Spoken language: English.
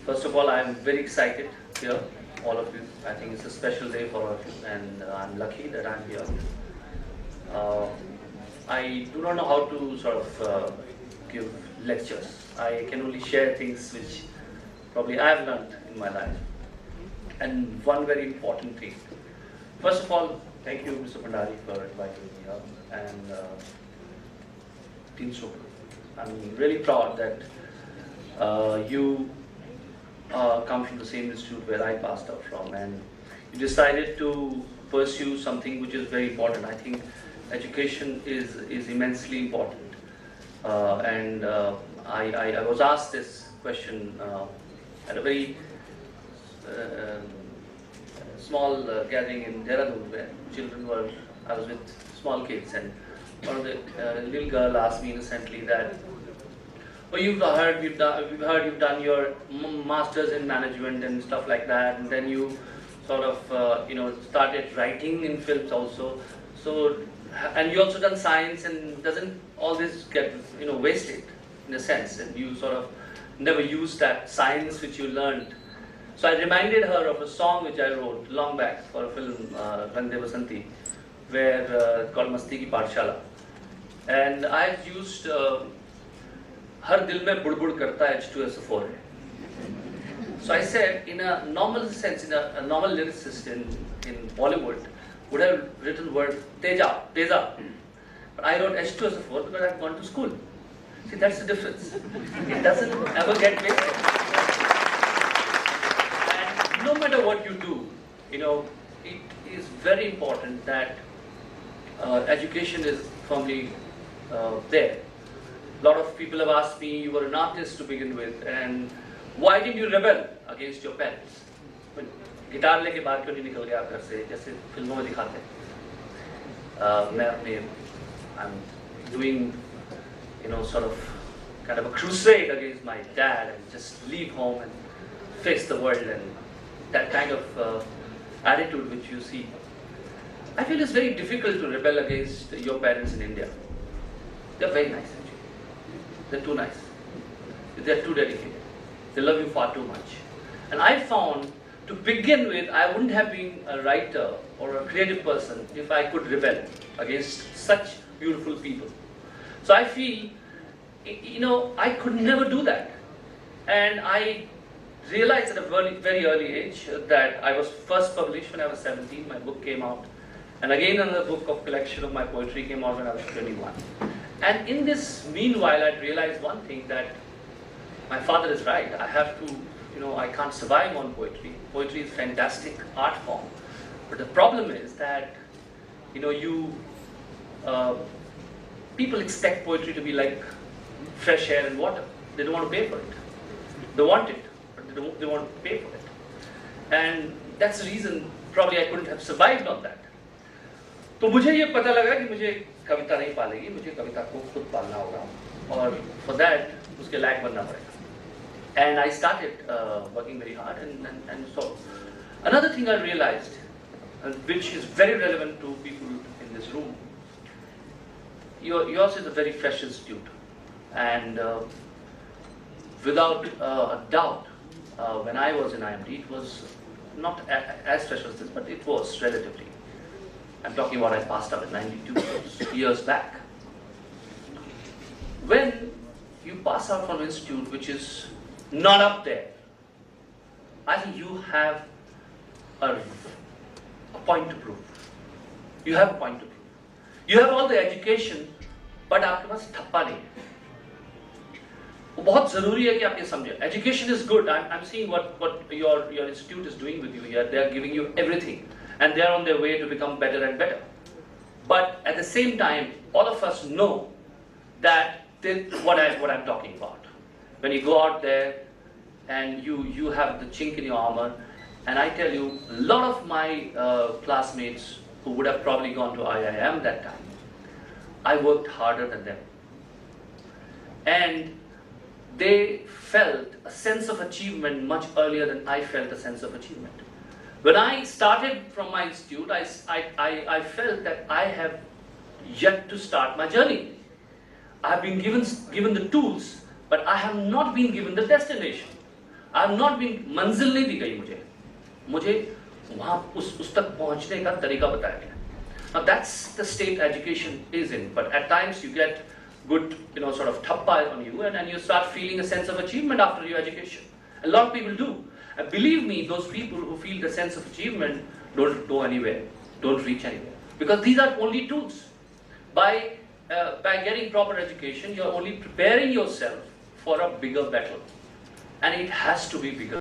First of all, I am very excited here, all of you. I think it's a special day for all of you, and I'm lucky that I'm here. I do not know how to sort of give lectures. I can only share things which probably I have learned in my life. And one very important thing. First of all, thank you, Mr. Pandari, for inviting me here, and Team Super. I'm really proud that you come from the same institute where I passed out from, and you decided to pursue something which is very important. I think education is immensely important. I was asked this question at a very small gathering in Dehradun, where children were, I was with small kids, and one of the little girl asked me innocently that, "Oh, we've heard you've done your masters in management and stuff like that, and then you sort of started writing in films also. So, and you also done science, and doesn't all this get wasted in a sense? And you sort of never used that science which you learned." So I reminded her of a song which I wrote long back for a film, Rang De Basanti, where called Masti Ki Pathshala. And I used Har Dil Mein Bud Bud Karta H2SO4. So I said, in a normal sense, in a normal lyricist in Bollywood would have written word Teja, Teza. But I wrote H2SO4 because I've gone to school. See, that's the difference. It doesn't ever get wasted. And no matter what you do, it is very important that education is firmly there. A lot of people have asked me, you were an artist to begin with, and why did you rebel against your parents? Guitar लेके बाहर क्यों नहीं निकल गया घर से, जैसे फिल्मों में दिखाते हैं? I'm doing sort of kind of a crusade against my dad, and just leave home and face the world, and that kind of attitude which you see. I feel it's very difficult to rebel against your parents in India. They're very nice actually. They're too nice. They're too dedicated. They love you far too much. And I found, to begin with, I wouldn't have been a writer or a creative person if I could rebel against such beautiful people. So I feel, I could never do that. And I realized at a very, very early age that I was first published when I was 17, my book came out. And again another book of collection of my poetry came out when I was 21. And in this meanwhile, I realized one thing, that my father is right. I have to, I can't survive on poetry. Poetry is a fantastic art form. But the problem is that, people expect poetry to be like fresh air and water. They don't want to pay for it. They want it, but they want to pay for it. And that's the reason probably I couldn't have survived on that. तो मुझे ये पता लगा कि मुझे कविता नहीं पालेगी, मुझे कविता को खुद पालना होगा, और for that उसके लायक बनना पड़ेगा. And I started working very hard, and so another thing I realized, which is very relevant to people in this room, yours is a very fresh institute, and without a doubt, when I was in IMD, it was not as fresh as this, but it was relatively. I'm talking about I passed out in 92 years back. When you pass out from an institute which is not up there, I think you have a point to prove. You have a point to prove. You have all the education, but आपके पास ठप्पा नहीं है. वो बहुत ज़रूरी है कि आप ये समझें. Education is good. I'm seeing what your institute is doing with you here. They are giving you everything, and they are on their way to become better and better. But at the same time, all of us know that what I'm talking about. When you go out there and you have the chink in your armor, and I tell you, a lot of my classmates who would have probably gone to IIM that time, I worked harder than them. And they felt a sense of achievement much earlier than I felt a sense of achievement. When I started from my institute, I felt that I have yet to start my journey. I have been given the tools, but I have not been given the destination. I am not been, मंजिल नहीं दी गई मुझे वहां उस तक पहुंचने का तरीका बताया गया. Now that's the state education is in, but at times you get good, sort of thappa on you, and you start feeling a sense of achievement after your education. A lot of people do. And believe me, those people who feel the sense of achievement don't go anywhere, don't reach anywhere, because these are only tools. By getting proper education, you are only preparing yourself for a bigger battle, and it has to be bigger.